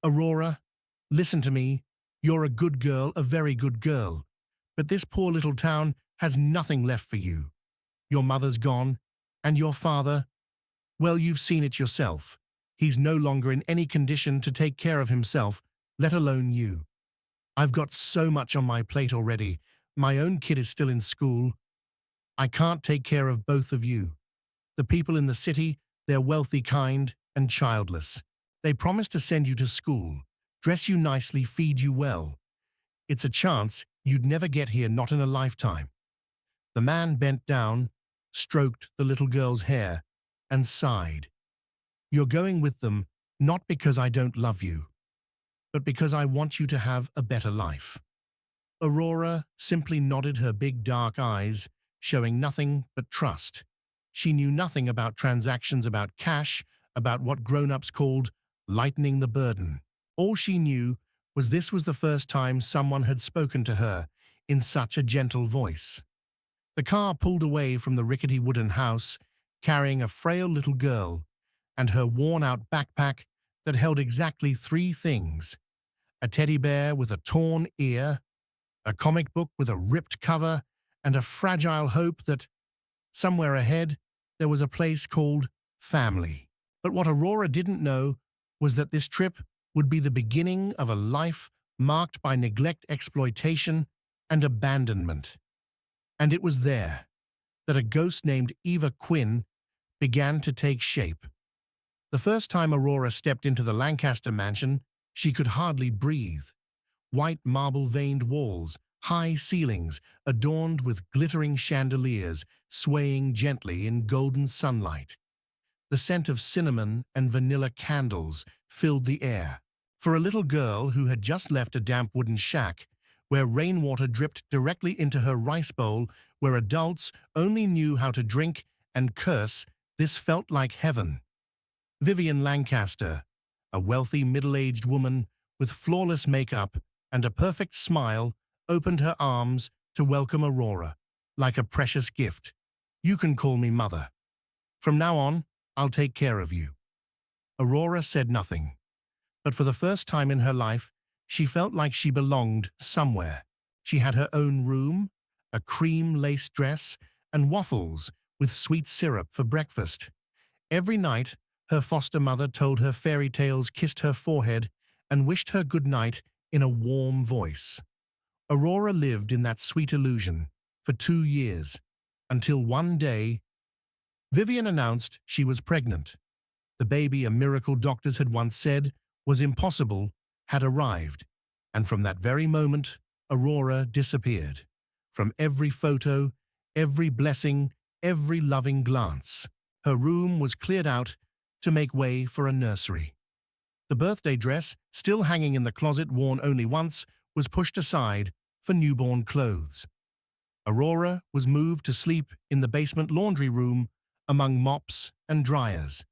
Aurora, listen to me. You're a good girl, a very good girl. But this poor little town has nothing left for you. Your mother's gone, and your father, well, you've seen it yourself. He's no longer in any condition to take care of himself, let alone you. I've got so much on my plate already. My own kid is still in school. I can't take care of both of you. The people in the city, they're wealthy, kind, and childless. They promise to send you to school, dress you nicely, feed you well. It's a chance you'd never get here, not in a lifetime. The man bent down, stroked the little girl's hair, and sighed. You're going with them not because I don't love you, but because I want you to have a better life. Aurora simply nodded, her big dark eyes showing nothing but trust. She knew nothing about transactions, about cash, about what grown-ups called lightening the burden. All she knew was this was the first time someone had spoken to her in such a gentle voice. The car pulled away from the rickety wooden house, carrying a frail little girl and her worn-out backpack that held exactly three things: a teddy bear with a torn ear, a comic book with a ripped cover, and a fragile hope that, somewhere ahead, there was a place called family. But what Aurora didn't know was that this trip would be the beginning of a life marked by neglect, exploitation, and abandonment. And it was there that a ghost named Eva Quinn began to take shape. The first time Aurora stepped into the Lancaster mansion, she could hardly breathe. White marble-veined walls, high ceilings adorned with glittering chandeliers swaying gently in golden sunlight. The scent of cinnamon and vanilla candles filled the air. For a little girl who had just left a damp wooden shack, where rainwater dripped directly into her rice bowl, where adults only knew how to drink and curse, this felt like heaven. Vivian Lancaster, a wealthy middle-aged woman with flawless makeup and a perfect smile, opened her arms to welcome Aurora, like a precious gift. You can call me Mother. From now on, I'll take care of you. Aurora said nothing, but for the first time in her life, she felt like she belonged somewhere. She had her own room, a cream lace dress, and waffles with sweet syrup for breakfast. Every night, her foster mother told her fairy tales, kissed her forehead, and wished her good night in a warm voice. Aurora lived in that sweet illusion for 2 years, until one day, Vivian announced she was pregnant. The baby, a miracle doctors had once said was impossible, had arrived, and from that very moment, Aurora disappeared. From every photo, every blessing, every loving glance, her room was cleared out to make way for a nursery. The birthday dress, still hanging in the closet, worn only once, was pushed aside for newborn clothes. Aurora was moved to sleep in the basement laundry room among mops and dryers.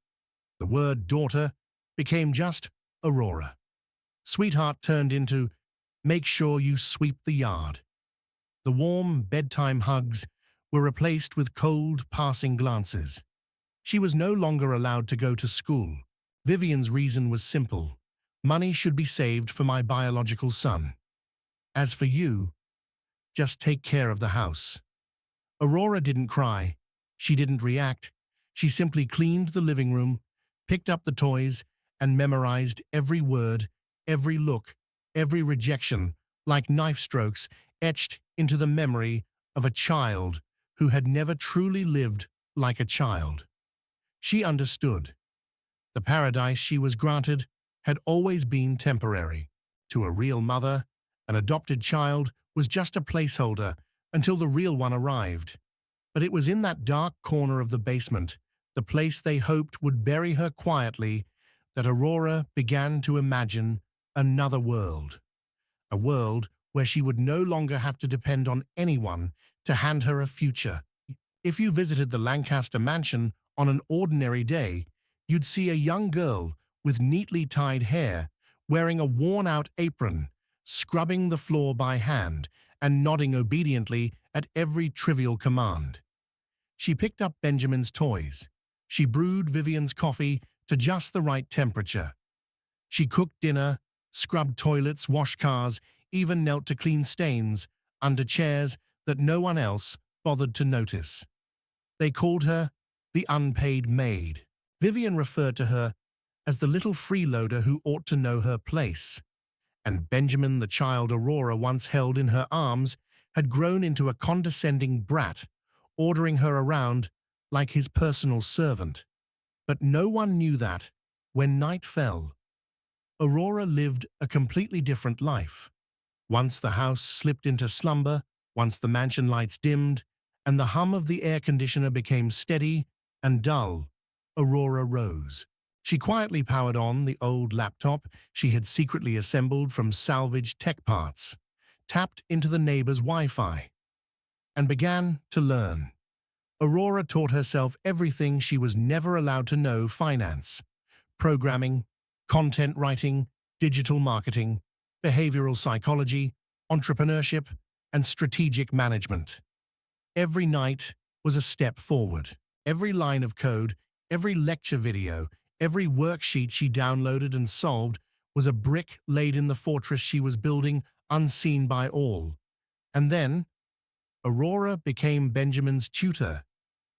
The word daughter became just Aurora. Sweetheart turned into make sure you sweep the yard. The warm bedtime hugs were replaced with cold passing glances. She was no longer allowed to go to school. Vivian's reason was simple. Money should be saved for my biological son. As for you, just take care of the house. Aurora didn't cry. She didn't react. She simply cleaned the living room, picked up the toys, and memorized every word, every look, every rejection, like knife strokes etched into the memory of a child who had never truly lived like a child. She understood. The paradise she was granted had always been temporary. To a real mother, an adopted child was just a placeholder until the real one arrived. But it was in that dark corner of the basement, the place they hoped would bury her quietly, that Aurora began to imagine another world. A world where she would no longer have to depend on anyone to hand her a future. If you visited the Lancaster mansion on an ordinary day, you'd see a young girl with neatly tied hair, wearing a worn-out apron, scrubbing the floor by hand and nodding obediently at every trivial command. She picked up Benjamin's toys. She brewed Vivian's coffee to just the right temperature. She cooked dinner, scrubbed toilets, washed cars, even knelt to clean stains under chairs that no one else bothered to notice. They called her the unpaid maid. Vivian referred to her as the little freeloader who ought to know her place. And Benjamin, the child Aurora once held in her arms, had grown into a condescending brat, ordering her around like his personal servant. But no one knew that, when night fell, Aurora lived a completely different life. Once the house slipped into slumber, once the mansion lights dimmed, and the hum of the air conditioner became steady and dull, Aurora rose. She quietly powered on the old laptop she had secretly assembled from salvaged tech parts, tapped into the neighbor's Wi-Fi, and began to learn. Aurora taught herself everything she was never allowed to know: finance, programming, content writing, digital marketing, behavioral psychology, entrepreneurship, and strategic management. Every night was a step forward. Every line of code, every lecture video, every worksheet she downloaded and solved was a brick laid in the fortress she was building, unseen by all. And then, Aurora became Benjamin's tutor,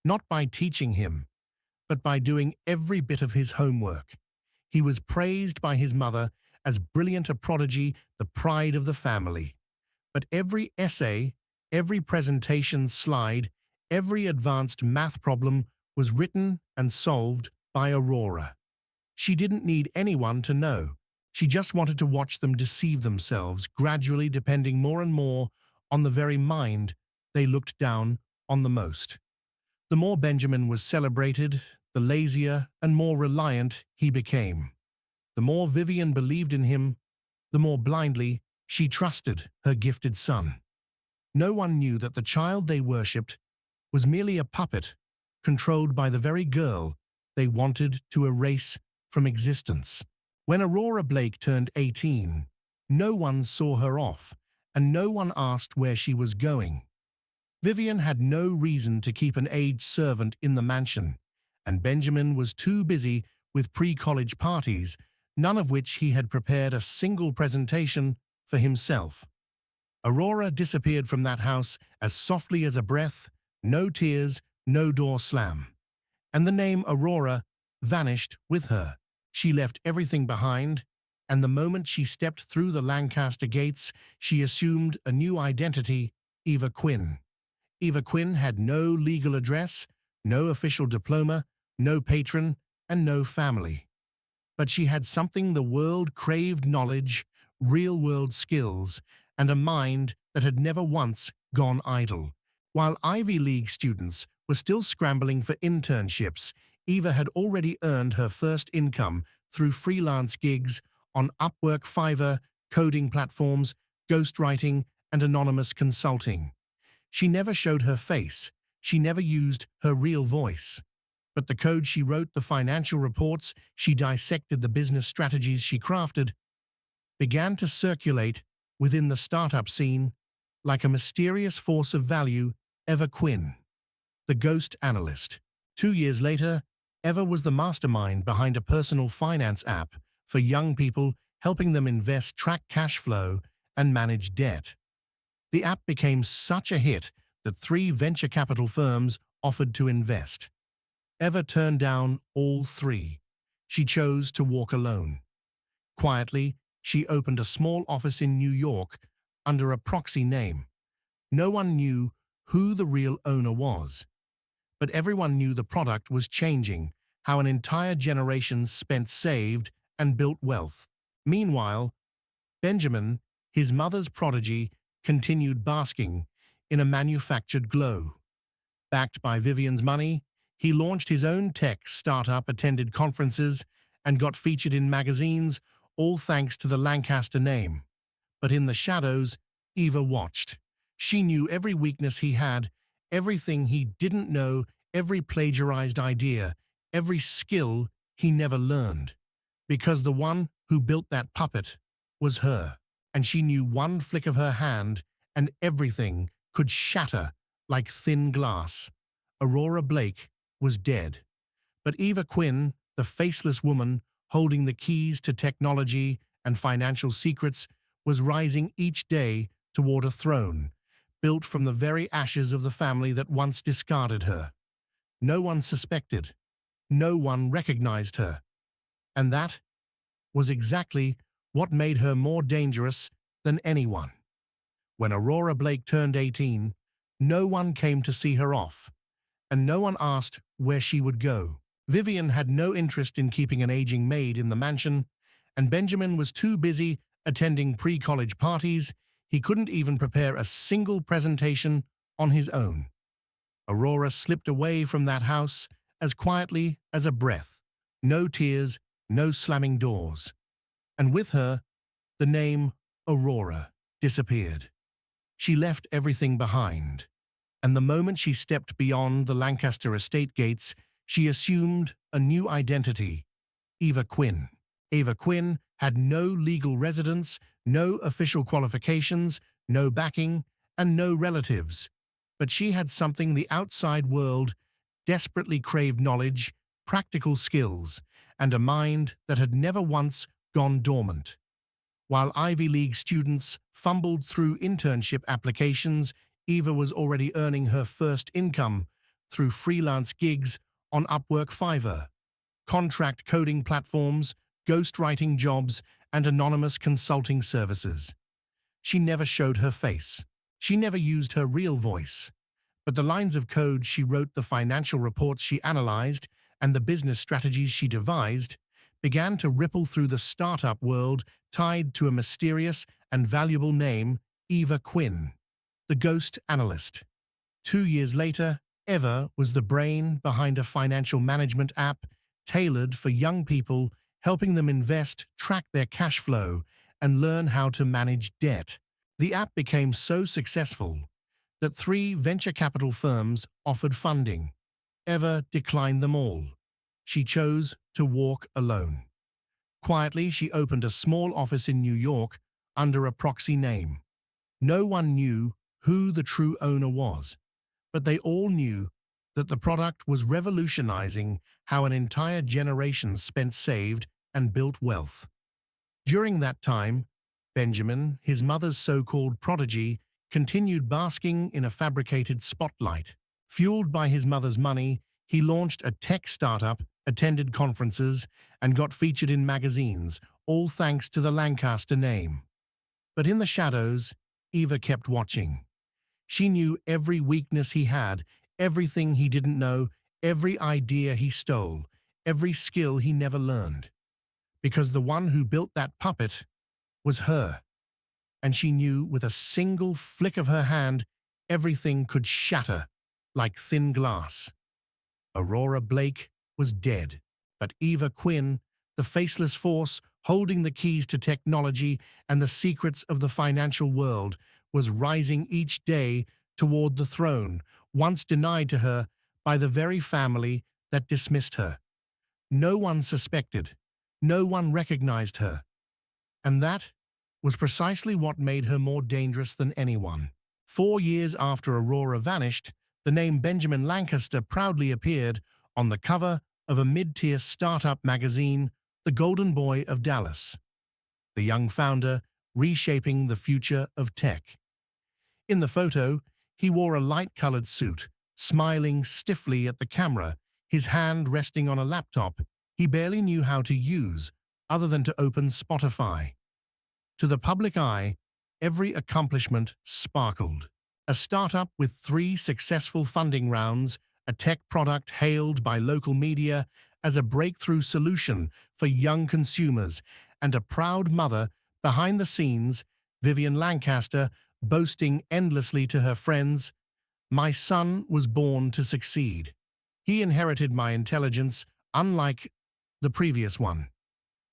not by teaching him, but by doing every bit of his homework. He was praised by his mother as brilliant, a prodigy, the pride of the family. But every essay, every presentation slide, every advanced math problem was written and solved by Aurora. She didn't need anyone to know. She just wanted to watch them deceive themselves, gradually depending more and more on the very mind they looked down on the most. The more Benjamin was celebrated, the lazier and more reliant he became. The more Vivian believed in him, the more blindly she trusted her gifted son. No one knew that the child they worshipped was merely a puppet, controlled by the very girl they wanted to erase from existence. When Aurora Blake turned 18, no one saw her off, and no one asked where she was going. Vivian had no reason to keep an aged servant in the mansion, and Benjamin was too busy with pre-college parties, none of which he had prepared a single presentation for himself. Aurora disappeared from that house as softly as a breath, no tears, no door slam. And the name Aurora vanished with her. She left everything behind, and the moment she stepped through the Lancaster gates, she assumed a new identity: Eva Quinn. Eva Quinn had no legal address, no official diploma, no patron, and no family. But she had something the world craved: knowledge, real-world skills, and a mind that had never once gone idle. While Ivy League students were still scrambling for internships, Eva had already earned her first income through freelance gigs on Upwork, Fiverr, coding platforms, ghostwriting, and anonymous consulting. She never showed her face. She never used her real voice. But the code she wrote, the financial reports she dissected, the business strategies she crafted, began to circulate within the startup scene like a mysterious force of value. Eva Quinn, the ghost analyst. 2 years later, Eva was the mastermind behind a personal finance app for young people, helping them invest, track cash flow, and manage debt. The app became such a hit that 3 venture capital firms offered to invest. Eva turned down all 3. She chose to walk alone. Quietly, she opened a small office in New York under a proxy name. No one knew who the real owner was, but everyone knew the product was changing, how an entire generation spent, saved, and built wealth. Meanwhile, Benjamin, his mother's prodigy, continued basking in a manufactured glow. Backed by Vivian's money, he launched his own tech startup, attended conferences, and got featured in magazines, all thanks to the Lancaster name. But in the shadows, Eva watched. She knew every weakness he had, everything he didn't know, every plagiarized idea, every skill he never learned. Because the one who built that puppet was her, and she knew one flick of her hand and everything could shatter like thin glass. Aurora Blake was dead. But Eva Quinn, the faceless woman, holding the keys to technology and financial secrets, was rising each day toward a throne, built from the very ashes of the family that once discarded her. No one suspected, no one recognized her, and that was exactly what made her more dangerous than anyone. When Aurora Blake turned 18, no one came to see her off, and no one asked where she would go. Vivian had no interest in keeping an aging maid in the mansion, and Benjamin was too busy attending pre-college parties. He couldn't even prepare a single presentation on his own. Aurora slipped away from that house as quietly as a breath. No tears, no slamming doors. And with her, the name Aurora disappeared. She left everything behind, and the moment she stepped beyond the Lancaster estate gates, she assumed a new identity: Eva Quinn. Eva Quinn had no legal residence, no official qualifications, no backing, and no relatives. But she had something the outside world desperately craved: knowledge, practical skills, and a mind that had never once gone dormant. While Ivy League students fumbled through internship applications, Eva was already earning her first income through freelance gigs on Upwork, Fiverr, contract coding platforms, ghostwriting jobs, and anonymous consulting services. She never showed her face. She never used her real voice. But the lines of code she wrote, the financial reports she analyzed, and the business strategies she devised began to ripple through the startup world, tied to a mysterious and valuable name: Eva Quinn, the ghost analyst. 2 years later, Eva was the brain behind a financial management app tailored for young people, helping them invest, track their cash flow, and learn how to manage debt. The app became so successful that 3 venture capital firms offered funding. Eva declined them all. She chose to walk alone. Quietly, she opened a small office in New York under a proxy name. No one knew who the true owner was, but they all knew that the product was revolutionizing how an entire generation spent, saved, and built wealth. During that time, Benjamin, his mother's so-called prodigy, continued basking in a fabricated spotlight. Fueled by his mother's money, he launched a tech startup, attended conferences, and got featured in magazines, all thanks to the Lancaster name. But in the shadows, Eva kept watching. She knew every weakness he had, everything he didn't know, every idea he stole, every skill he never learned. Because the one who built that puppet was her. And she knew with a single flick of her hand, everything could shatter like thin glass. Aurora Blake was dead, but Eva Quinn, the faceless force holding the keys to technology and the secrets of the financial world, was rising each day toward the throne, once denied to her by the very family that dismissed her. No one suspected, no one recognized her, and that was precisely what made her more dangerous than anyone. 4 years after Aurora vanished, the name Benjamin Lancaster proudly appeared on the cover of a mid-tier startup magazine, The Golden Boy of Dallas, the young founder reshaping the future of tech. In the photo, he wore a light-colored suit, smiling stiffly at the camera, his hand resting on a laptop he barely knew how to use, other than to open Spotify. To the public eye, every accomplishment sparkled. A startup with 3 successful funding rounds, a tech product hailed by local media as a breakthrough solution for young consumers, and a proud mother behind the scenes, Vivian Lancaster, boasting endlessly to her friends, "My son was born to succeed. He inherited my intelligence, unlike the previous one."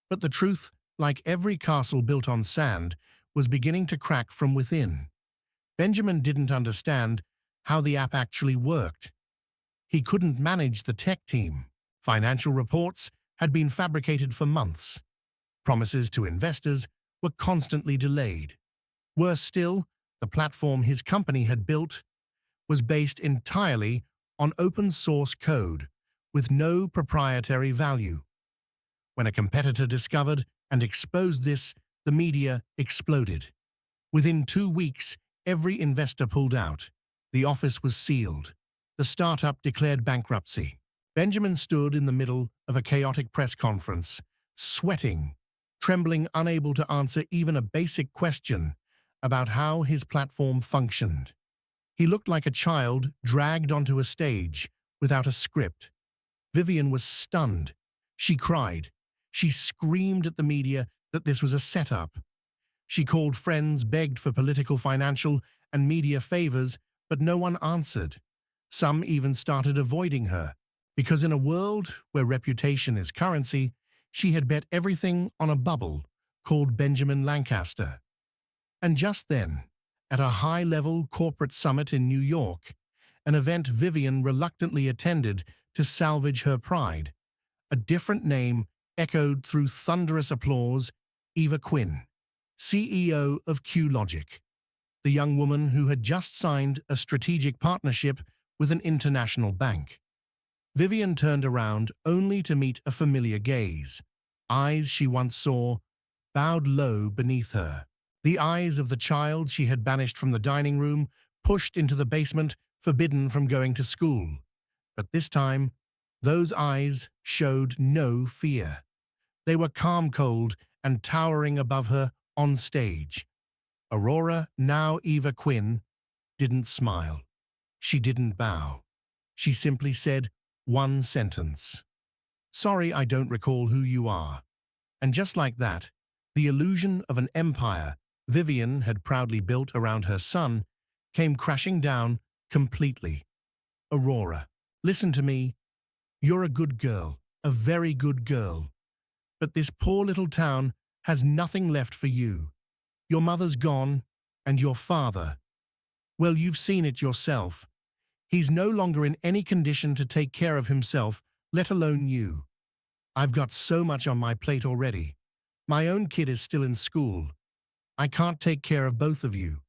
But the truth, like every castle built on sand, was beginning to crack from within. Benjamin didn't understand how the app actually worked. He couldn't manage the tech team. Financial reports had been fabricated for months. Promises to investors were constantly delayed. Worse still, the platform his company had built was based entirely on open-source code, with no proprietary value. When a competitor discovered and exposed this, the media exploded. Within 2 weeks, every investor pulled out. The office was sealed. The startup declared bankruptcy. Benjamin stood in the middle of a chaotic press conference, sweating, trembling, unable to answer even a basic question about how his platform functioned. He looked like a child dragged onto a stage without a script. Vivian was stunned. She cried. She screamed at the media that this was a setup. She called friends, begged for political, financial, and media favors, but no one answered. Some even started avoiding her, because in a world where reputation is currency, she had bet everything on a bubble called Benjamin Lancaster. And just then, at a high-level corporate summit in New York, an event Vivian reluctantly attended to salvage her pride, a different name echoed through thunderous applause: Eva Quinn, CEO of QLogic, the young woman who had just signed a strategic partnership with an international bank. Vivian turned around only to meet a familiar gaze. Eyes she once saw bowed low beneath her. The eyes of the child she had banished from the dining room, pushed into the basement, forbidden from going to school. But this time, those eyes showed no fear. They were calm, cold, and towering above her on stage. Aurora, now Eva Quinn, didn't smile. She didn't bow. She simply said one sentence: "Sorry, I don't recall who you are." And just like that, the illusion of an empire Vivian had proudly built around her son came crashing down completely. "Aurora, listen to me. You're a good girl, a very good girl. But this poor little town has nothing left for you. Your mother's gone, and your father, well, you've seen it yourself. He's no longer in any condition to take care of himself, let alone you. I've got so much on my plate already. My own kid is still in school. I can't take care of both of you.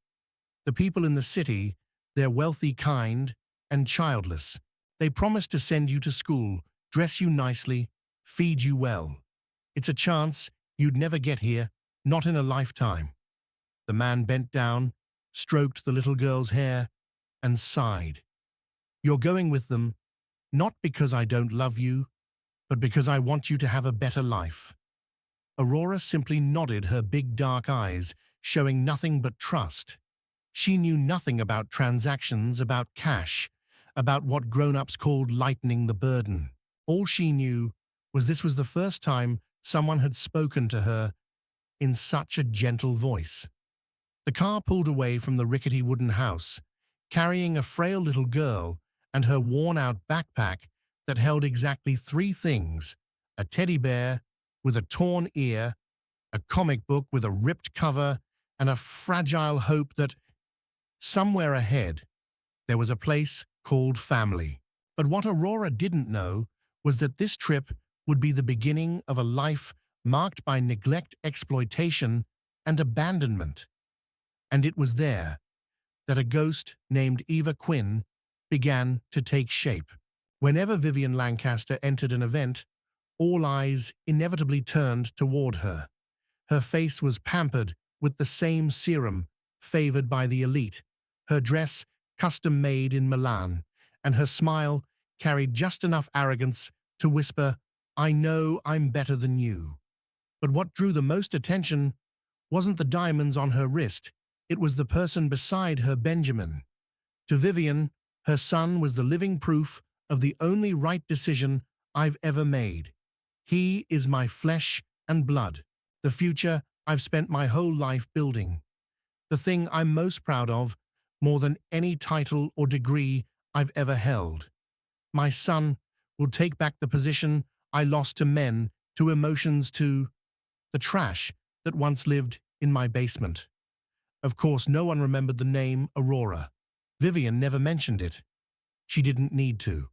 The people in the city, they're wealthy, kind, and childless. They promise to send you to school, dress you nicely, feed you well. It's a chance you'd never get here, not in a lifetime." The man bent down, stroked the little girl's hair, and sighed. "You're going with them, not because I don't love you, but because I want you to have a better life." Aurora simply nodded, her big dark eyes showing nothing but trust. She knew nothing about transactions, about cash, about what grown-ups called lightening the burden. All she knew was this was the first time someone had spoken to her in such a gentle voice. The car pulled away from the rickety wooden house, carrying a frail little girl and her worn-out backpack that held exactly 3 things: a teddy bear with a torn ear, a comic book with a ripped cover, and a fragile hope that somewhere ahead there was a place called family. But what Aurora didn't know was that this trip would be the beginning of a life marked by neglect, exploitation, and abandonment. And it was there that a ghost named Eva Quinn began to take shape. Whenever Vivian Lancaster entered an event, all eyes inevitably turned toward her. Her face was pampered with the same serum favored by the elite, her dress custom-made in Milan, and her smile carried just enough arrogance to whisper, "I know I'm better than you." But what drew the most attention wasn't the diamonds on her wrist, it was the person beside her, Benjamin. To Vivian, her son was the living proof of the only right decision I've ever made. He is my flesh and blood, the future I've spent my whole life building, the thing I'm most proud of, more than any title or degree I've ever held. My son will take back the position I lost to men, to emotions, to the trash that once lived in my basement. Of course, no one remembered the name Aurora. Vivian never mentioned it. She didn't need to.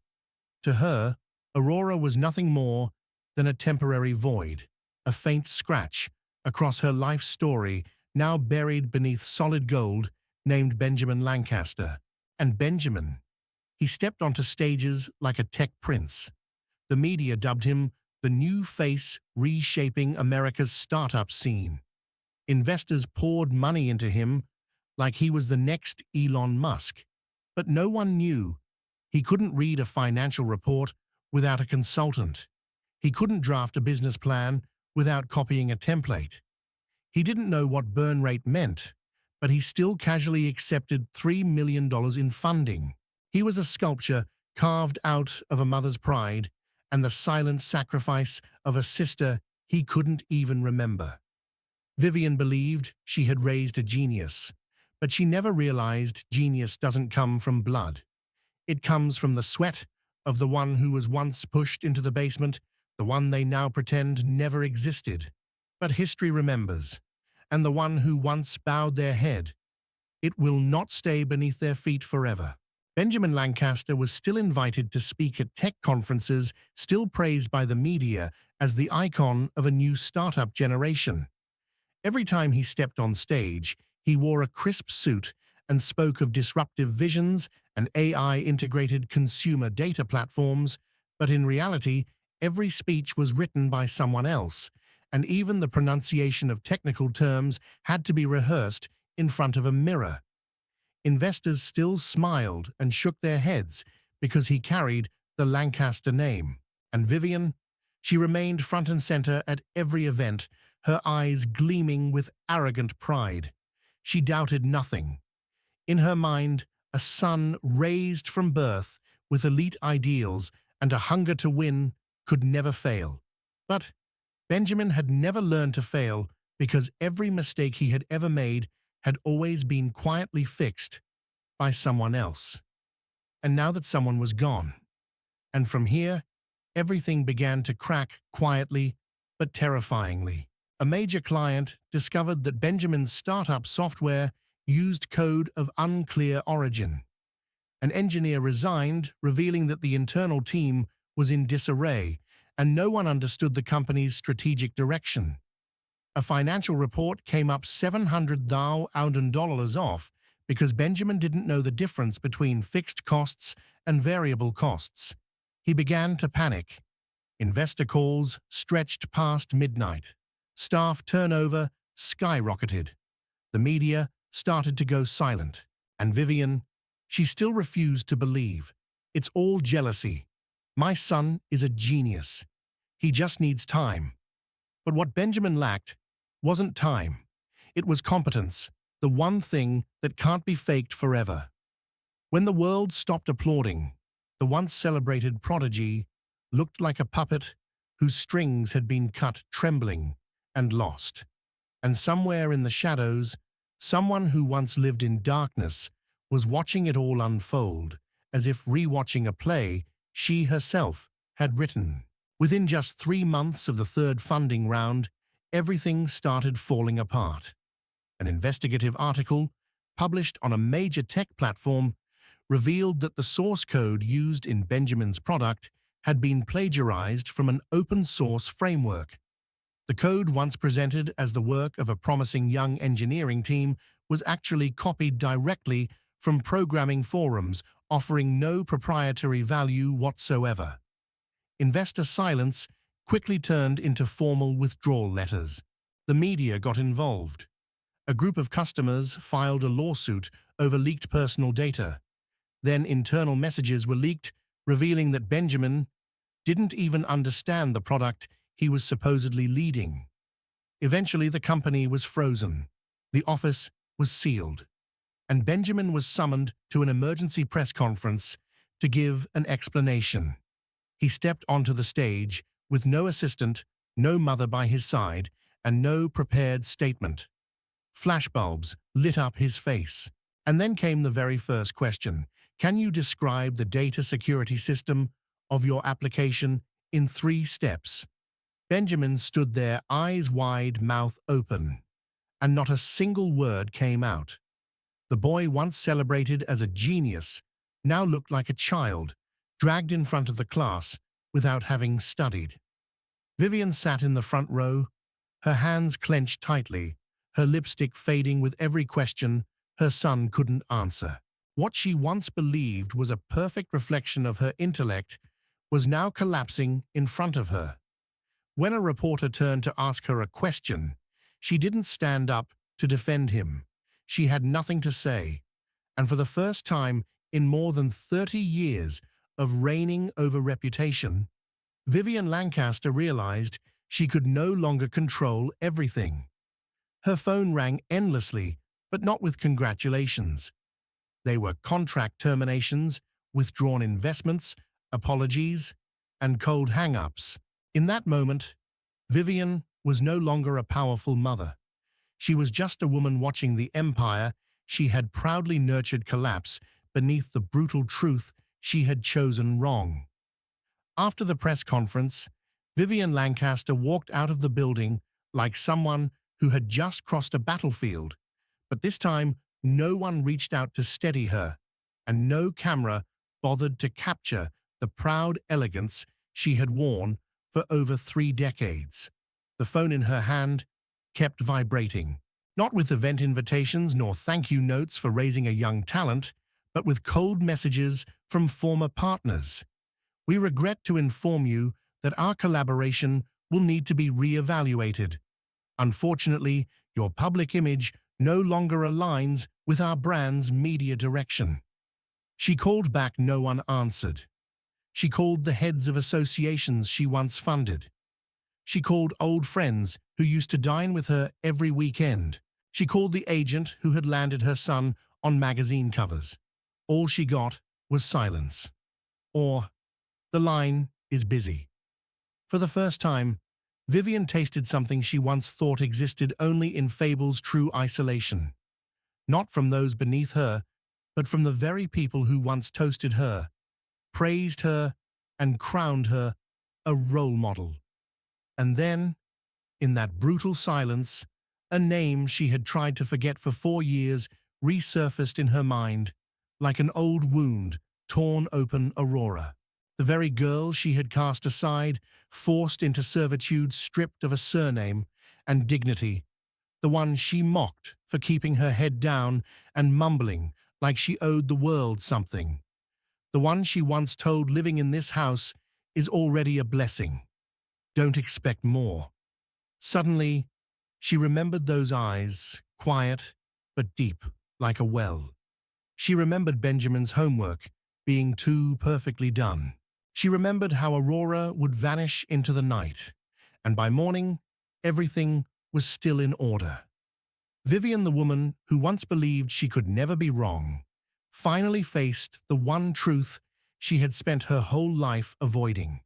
To her, Aurora was nothing more than a temporary void, a faint scratch across her life story now buried beneath solid gold, named Benjamin Lancaster. And Benjamin, he stepped onto stages like a tech prince. The media dubbed him the new face reshaping America's startup scene. Investors poured money into him like he was the next Elon Musk. But no one knew. He couldn't read a financial report without a consultant. He couldn't draft a business plan without copying a template. He didn't know what burn rate meant, but he still casually accepted $3 million in funding. He was a sculpture carved out of a mother's pride and the silent sacrifice of a sister he couldn't even remember. Vivian believed she had raised a genius, but she never realized genius doesn't come from blood. It comes from the sweat of the one who was once pushed into the basement, the one they now pretend never existed. But history remembers, and the one who once bowed their head, it will not stay beneath their feet forever. Benjamin Lancaster was still invited to speak at tech conferences, still praised by the media as the icon of a new startup generation. Every time he stepped on stage, he wore a crisp suit and spoke of disruptive visions and AI-integrated consumer data platforms, but in reality, every speech was written by someone else, and even the pronunciation of technical terms had to be rehearsed in front of a mirror. Investors still smiled and shook their heads because he carried the Lancaster name. And Vivian? She remained front and center at every event, her eyes gleaming with arrogant pride. She doubted nothing. In her mind, a son raised from birth with elite ideals and a hunger to win could never fail. But Benjamin had never learned to fail because every mistake he had ever made had always been quietly fixed by someone else. And now that someone was gone, and from here, everything began to crack quietly but terrifyingly. A major client discovered that Benjamin's startup software used code of unclear origin. An engineer resigned, revealing that the internal team was in disarray, and no one understood the company's strategic direction. A financial report came up $700,000 off because Benjamin didn't know the difference between fixed costs and variable costs. He began to panic. Investor calls stretched past midnight. Staff turnover skyrocketed. The media started to go silent. And Vivian, she still refused to believe. It's all jealousy. My son is a genius. He just needs time. But what Benjamin lacked wasn't time. It was competence, the one thing that can't be faked forever. When the world stopped applauding, the once celebrated prodigy looked like a puppet whose strings had been cut, trembling and lost. And somewhere in the shadows, someone who once lived in darkness was watching it all unfold, as if rewatching a play she herself had written. Within just 3 months of the third funding round, everything started falling apart. An investigative article, published on a major tech platform, revealed that the source code used in Benjamin's product had been plagiarized from an open-source framework. The code, once presented as the work of a promising young engineering team, was actually copied directly from programming forums, offering no proprietary value whatsoever. Investor silence quickly turned into formal withdrawal letters. The media got involved. A group of customers filed a lawsuit over leaked personal data. Then internal messages were leaked, revealing that Benjamin didn't even understand the product he was supposedly leading. Eventually, the company was frozen. The office was sealed. And Benjamin was summoned to an emergency press conference to give an explanation. He stepped onto the stage with no assistant, no mother by his side, and no prepared statement. Flashbulbs lit up his face. And then came the very first question. Can you describe the data security system of your application in 3 steps? Benjamin stood there, eyes wide, mouth open, and not a single word came out. The boy, once celebrated as a genius, now looked like a child, dragged in front of the class without having studied. Vivian sat in the front row, her hands clenched tightly, her lipstick fading with every question her son couldn't answer. What she once believed was a perfect reflection of her intellect was now collapsing in front of her. When a reporter turned to ask her a question, she didn't stand up to defend him. She had nothing to say, and for the first time in more than 30 years of reigning over reputation, Vivian Lancaster realized she could no longer control everything. Her phone rang endlessly, but not with congratulations. They were contract terminations, withdrawn investments, apologies, and cold hang-ups. In that moment, Vivian was no longer a powerful mother. She was just a woman watching the empire she had proudly nurtured collapse beneath the brutal truth she had chosen wrong. After the press conference, Vivian Lancaster walked out of the building like someone who had just crossed a battlefield, but this time no one reached out to steady her, and no camera bothered to capture the proud elegance she had worn for over 3 decades. The phone in her hand kept vibrating, not with event invitations nor thank-you notes for raising a young talent, but with cold messages from former partners. We regret to inform you that our collaboration will need to be re-evaluated. Unfortunately, your public image no longer aligns with our brand's media direction. She called back, no one answered. She called the heads of associations she once funded. She called old friends who used to dine with her every weekend. She called the agent who had landed her son on magazine covers. All she got was silence. Or, "The line is busy." For the first time, Vivian tasted something she once thought existed only in fable's true isolation. Not from those beneath her, but from the very people who once toasted her, praised her, and crowned her a role model. And then, in that brutal silence, a name she had tried to forget for 4 years resurfaced in her mind, like an old wound torn open. Aurora. The very girl she had cast aside, forced into servitude, stripped of a surname and dignity. The one she mocked for keeping her head down and mumbling like she owed the world something. The one she once told living in this house is already a blessing. Don't expect more. Suddenly, she remembered those eyes, quiet but deep, like a well. She remembered Benjamin's homework being too perfectly done. She remembered how Aurora would vanish into the night, and by morning, everything was still in order. Vivian, the woman who once believed she could never be wrong, finally faced the one truth she had spent her whole life avoiding.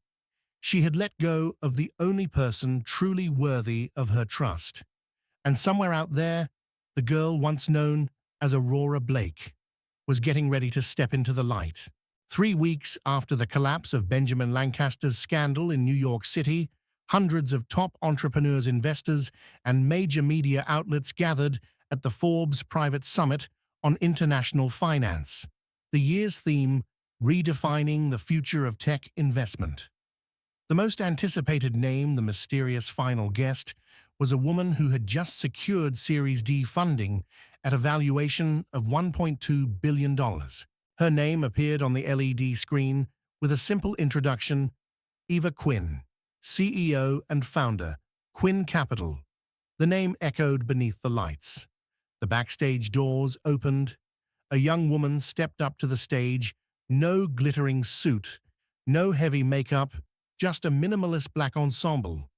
She had let go of the only person truly worthy of her trust. And somewhere out there, the girl once known as Aurora Blake was getting ready to step into the light. 3 weeks after the collapse of Benjamin Lancaster's scandal in New York City, hundreds of top entrepreneurs, investors, and major media outlets gathered at the Forbes Private Summit on International Finance. The year's theme, redefining the future of tech investment. The most anticipated name, the mysterious final guest, was a woman who had just secured Series D funding at a valuation of $1.2 billion. Her name appeared on the LED screen with a simple introduction: Eva Quinn, CEO and founder, Quinn Capital. The name echoed beneath the lights. The backstage doors opened. A young woman stepped up to the stage, no glittering suit, no heavy makeup, just a minimalist black ensemble.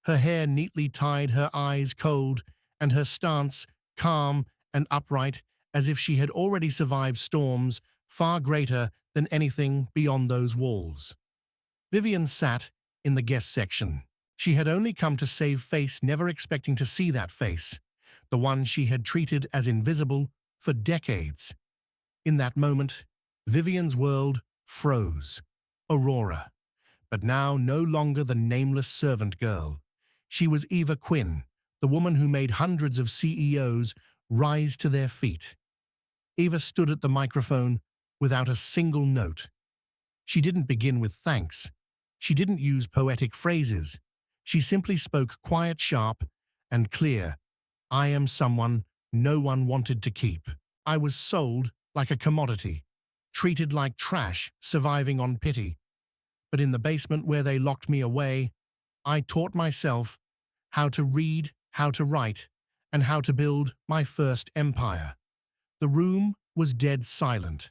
Her hair neatly tied, her eyes cold, and her stance calm and upright, as if she had already survived storms far greater than anything beyond those walls. Vivian sat in the guest section. She had only come to save face, never expecting to see that face, the one she had treated as invisible for decades. In that moment, Vivian's world froze. Aurora. But now no longer the nameless servant girl. She was Eva Quinn, the woman who made hundreds of CEOs rise to their feet. Eva stood at the microphone without a single note. She didn't begin with thanks. She didn't use poetic phrases. She simply spoke quiet, sharp, and clear. I am someone no one wanted to keep. I was sold like a commodity, treated like trash, surviving on pity. But in the basement where they locked me away, I taught myself how to read, how to write, and how to build my first empire. The room was dead silent.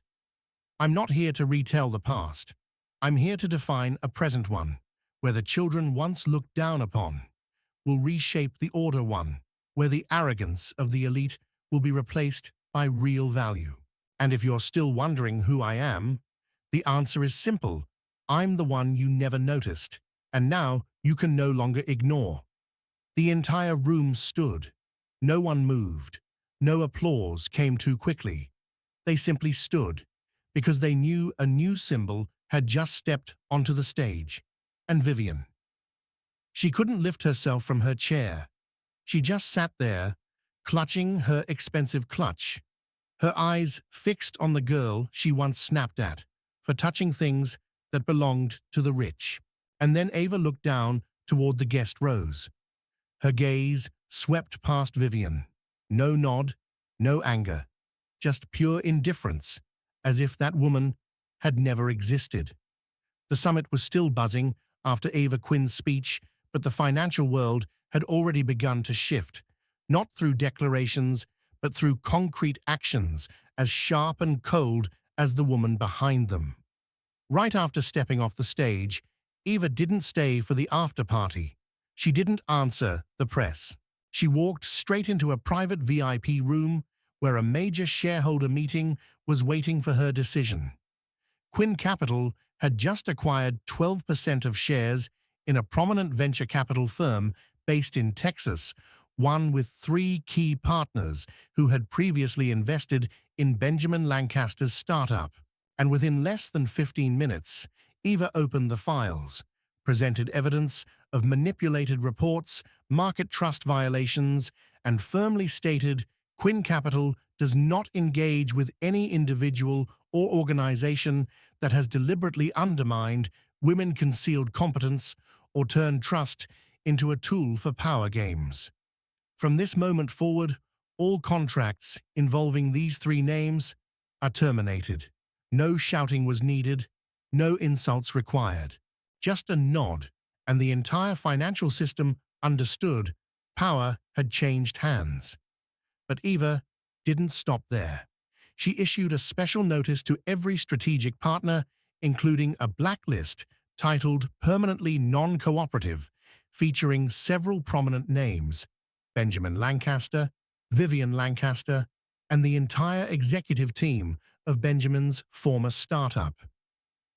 I'm not here to retell the past. I'm here to define a present one, where the children once looked down upon will reshape the order one, where the arrogance of the elite will be replaced by real value. And if you're still wondering who I am, the answer is simple. I'm the one you never noticed, and now you can no longer ignore. The entire room stood. No one moved. No applause came too quickly. They simply stood, because they knew a new symbol had just stepped onto the stage. And Vivian. She couldn't lift herself from her chair. She just sat there, clutching her expensive clutch, her eyes fixed on the girl she once snapped at for touching things that belonged to the rich. And then Ava looked down toward the guest rows. Her gaze swept past Vivian. No nod, no anger, just pure indifference, as if that woman had never existed. The summit was still buzzing after Ava Quinn's speech, but the financial world had already begun to shift, not through declarations, but through concrete actions as sharp and cold as the woman behind them. Right after stepping off the stage, Eva didn't stay for the after-party. She didn't answer the press. She walked straight into a private VIP room where a major shareholder meeting was waiting for her decision. Quinn Capital had just acquired 12% of shares in a prominent venture capital firm based in Texas, one with 3 key partners who had previously invested in Benjamin Lancaster's startup. And within less than 15 minutes, Eva opened the files, presented evidence of manipulated reports, market trust violations, and firmly stated Quinn Capital does not engage with any individual or organization that has deliberately undermined women-concealed competence or turned trust into a tool for power games. From this moment forward, all contracts involving these 3 names are terminated. No shouting was needed, no insults required. Just a nod, and the entire financial system understood power had changed hands. But Eva didn't stop there. She issued a special notice to every strategic partner, including a blacklist titled Permanently Non-Cooperative, featuring several prominent names: Benjamin Lancaster, Vivian Lancaster, and the entire executive team of Benjamin's former startup.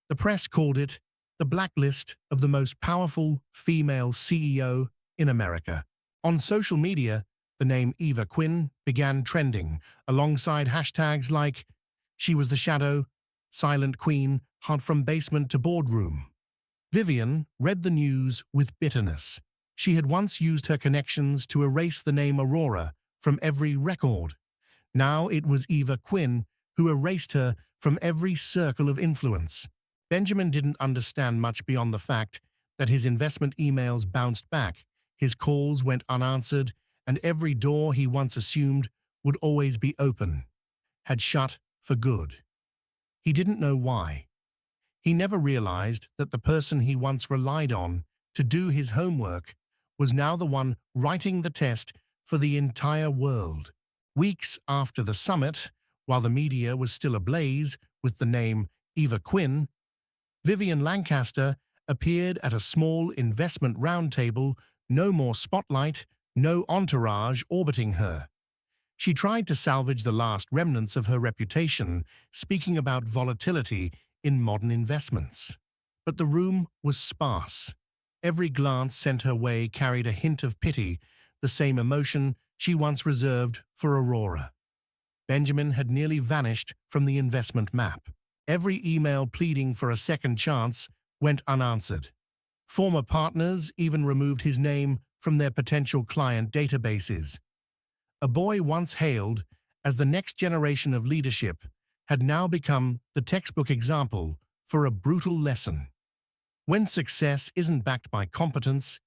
The press called it the blacklist of the most powerful female CEO in America. On social media, the name Eva Quinn began trending alongside hashtags like "She was the shadow," "Silent Queen," "Hunt from basement to boardroom." Vivian read the news with bitterness. She had once used her connections to erase the name Aurora from every record. Now it was Eva Quinn who erased her from every circle of influence. Benjamin didn't understand much beyond the fact that his investment emails bounced back, his calls went unanswered, and every door he once assumed would always be open had shut for good. He didn't know why. He never realized that the person he once relied on to do his homework was now the one writing the test for the entire world. Weeks after the summit, while the media was still ablaze with the name Eva Quinn, Vivian Lancaster appeared at a small investment roundtable. No more spotlight, no entourage orbiting her. She tried to salvage the last remnants of her reputation, speaking about volatility in modern investments. But the room was sparse. Every glance sent her way carried a hint of pity, the same emotion she once reserved for Aurora. Benjamin had nearly vanished from the investment map. Every email pleading for a second chance went unanswered. Former partners even removed his name from their potential client databases. A boy once hailed as the next generation of leadership had now become the textbook example for a brutal lesson. When success isn't backed by competence,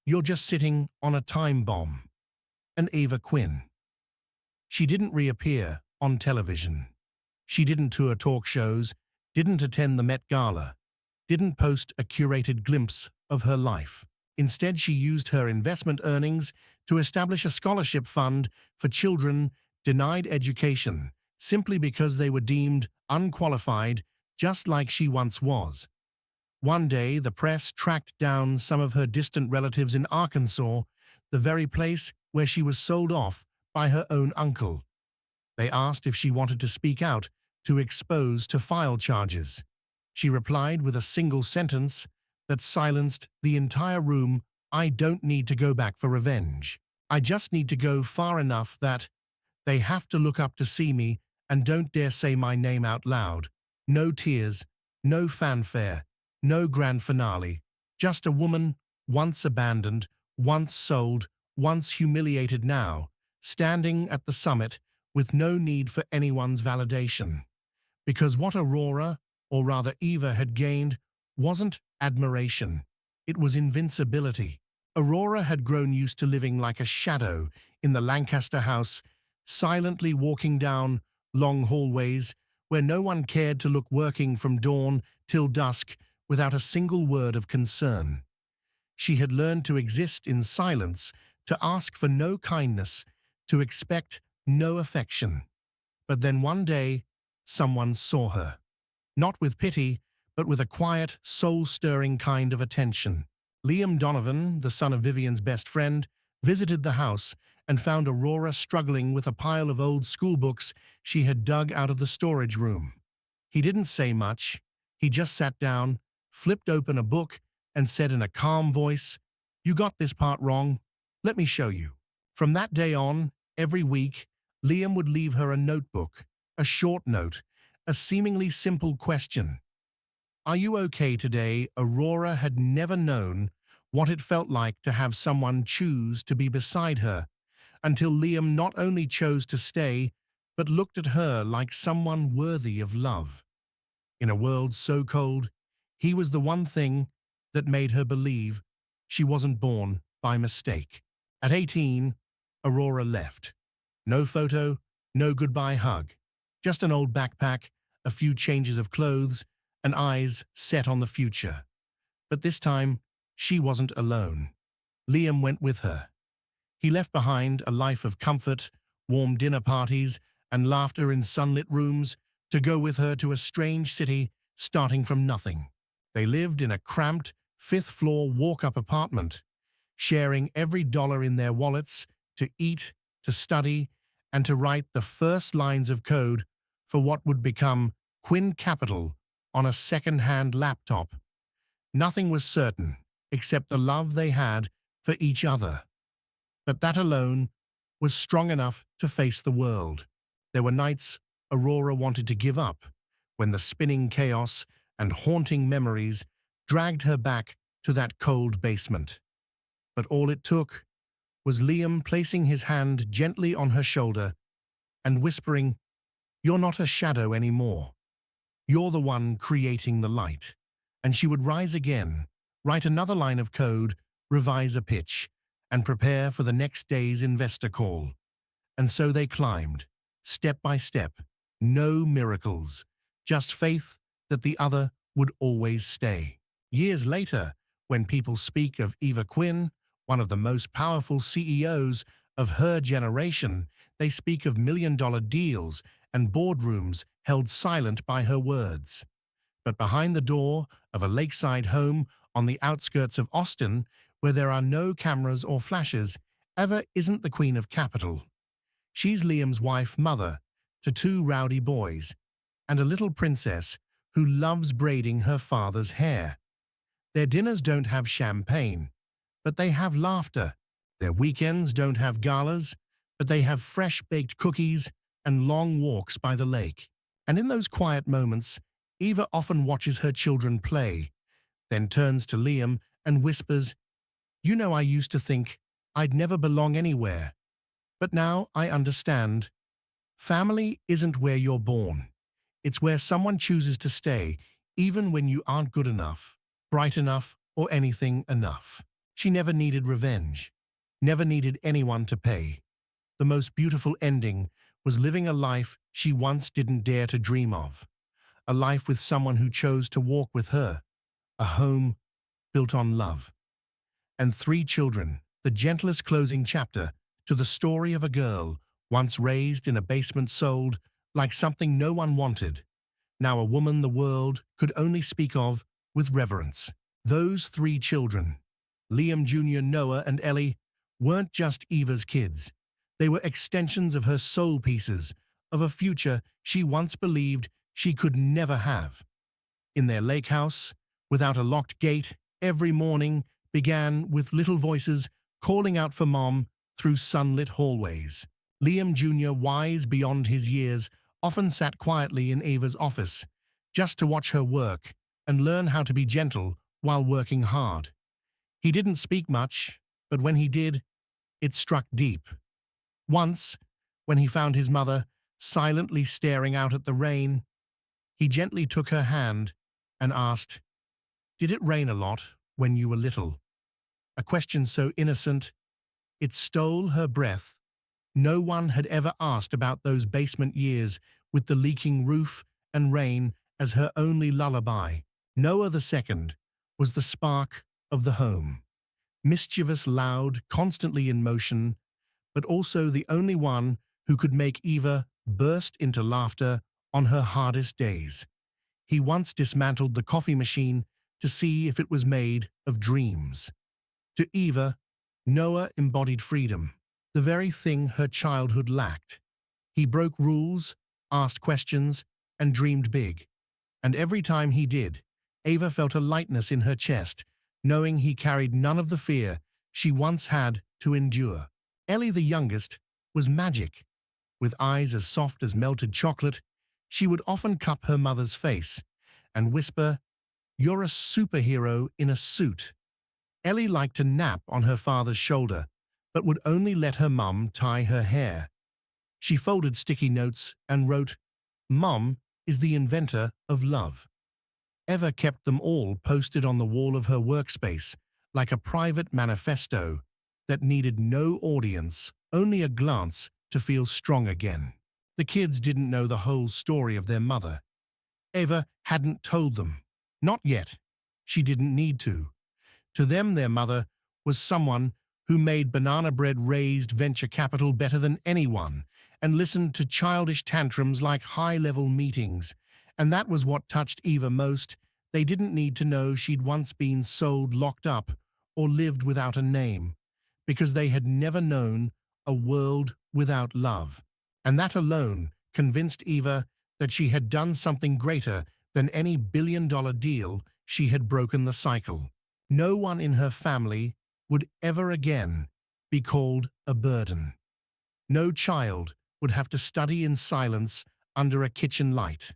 you're just sitting on a time bomb. And Eva Quinn. She didn't reappear on television. She didn't tour talk shows, didn't attend the Met Gala, didn't post a curated glimpse of her life. Instead, she used her investment earnings to establish a scholarship fund for children denied education simply because they were deemed unqualified, just like she once was. One day, the press tracked down some of her distant relatives in Arkansas, the very place where she was sold off by her own uncle. They asked if she wanted to speak out to expose to file charges. She replied with a single sentence that silenced the entire room: "I don't need to go back for revenge. I just need to go far enough that they have to look up to see me and don't dare say my name out loud." No tears, no fanfare, no grand finale. Just a woman, once abandoned, once sold, once humiliated, now standing at the summit with no need for anyone's validation. Because what Aurora, or rather Eva, had gained wasn't admiration. It was invincibility. Aurora had grown used to living like a shadow in the Lancaster house, silently walking down long hallways where no one cared to look, working from dawn till dusk without a single word of concern. She had learned to exist in silence, to ask for no kindness, to expect no affection. But then one day, someone saw her. Not with pity, but with a quiet, soul-stirring kind of attention. Liam Donovan, the son of Vivian's best friend, visited the house and found Aurora struggling with a pile of old school books she had dug out of the storage room. He didn't say much. He just sat down, flipped open a book, and said in a calm voice, "You got this part wrong. Let me show you." From that day on, every week, Liam would leave her a notebook, a short note, a seemingly simple question. "Are you okay today?" Aurora had never known what it felt like to have someone choose to be beside her, until Liam not only chose to stay, but looked at her like someone worthy of love. In a world so cold, he was the one thing that made her believe she wasn't born by mistake. At 18, Aurora left. No photo, no goodbye hug. Just an old backpack, a few changes of clothes, and eyes set on the future. But this time, she wasn't alone. Liam went with her. He left behind a life of comfort, warm dinner parties, and laughter in sunlit rooms to go with her to a strange city starting from nothing. They lived in a cramped, fifth-floor walk-up apartment, sharing every dollar in their wallets to eat, to study, and to write the first lines of code for what would become Quinn Capital on a second-hand laptop. Nothing was certain except the love they had for each other. But that alone was strong enough to face the world. There were nights Aurora wanted to give up, when the spinning chaos and haunting memories dragged her back to that cold basement. But all it took was Liam placing his hand gently on her shoulder and whispering, "You're not a shadow anymore. You're the one creating the light." And she would rise again, write another line of code, revise a pitch, and prepare for the next day's investor call. And so they climbed, step by step, no miracles, just faith that the other would always stay. Years later, when people speak of Eva Quinn, one of the most powerful CEOs of her generation, they speak of million-dollar deals and boardrooms held silent by her words. But behind the door of a lakeside home on the outskirts of Austin, where there are no cameras or flashes, Eva isn't the queen of capital. She's Liam's wife, mother to two rowdy boys, and a little princess who loves braiding her father's hair. Their dinners don't have champagne, but they have laughter. Their weekends don't have galas, but they have fresh-baked cookies and long walks by the lake. And in those quiet moments, Eva often watches her children play, then turns to Liam and whispers, "You know, I used to think I'd never belong anywhere, but now I understand. Family isn't where you're born. It's where someone chooses to stay, even when you aren't good enough, bright enough, or anything enough." She never needed revenge, never needed anyone to pay. The most beautiful ending was living a life she once didn't dare to dream of. A life with someone who chose to walk with her. A home built on love. and 3 children, the gentlest closing chapter to the story of a girl once raised in a basement, sold like something no one wanted, now a woman the world could only speak of with reverence. Those 3 children, Liam Jr., Noah, and Ellie, weren't just Eva's kids. They were extensions of her soul pieces, of a future she once believed she could never have. In their lake house, without a locked gate, every morning began with little voices calling out for Mom through sunlit hallways. Liam Jr., wise beyond his years, often sat quietly in Eva's office, just to watch her work and learn how to be gentle while working hard. He didn't speak much, but when he did, it struck deep. Once, when he found his mother silently staring out at the rain, he gently took her hand and asked, "Did it rain a lot when you were little?" A question so innocent, it stole her breath. No one had ever asked about those basement years with the leaking roof and rain as her only lullaby. Noah the second was the spark of the home. Mischievous, loud, constantly in motion, but also the only one who could make Eva burst into laughter on her hardest days. He once dismantled the coffee machine to see if it was made of dreams. To Eva, Noah embodied freedom, the very thing her childhood lacked. He broke rules, asked questions, and dreamed big. And every time he did, Eva felt a lightness in her chest, knowing he carried none of the fear she once had to endure. Ellie, the youngest, was magic. With eyes as soft as melted chocolate, she would often cup her mother's face and whisper, "You're a superhero in a suit." Ellie liked to nap on her father's shoulder, but would only let her mum tie her hair. She folded sticky notes and wrote, "Mom is the inventor of love." Eva kept them all posted on the wall of her workspace, like a private manifesto that needed no audience, only a glance to feel strong again. The kids didn't know the whole story of their mother. Eva hadn't told them. Not yet. She didn't need to. To them, their mother was someone who made banana bread raised venture capital better than anyone and listened to childish tantrums like high-level meetings. And that was what touched Eva most. They didn't need to know she'd once been sold, locked up, or lived without a name, because they had never known a world without love. And that alone convinced Eva that she had done something greater than any billion-dollar deal. She had broken the cycle. No one in her family would ever again be called a burden. No child would have to study in silence under a kitchen light.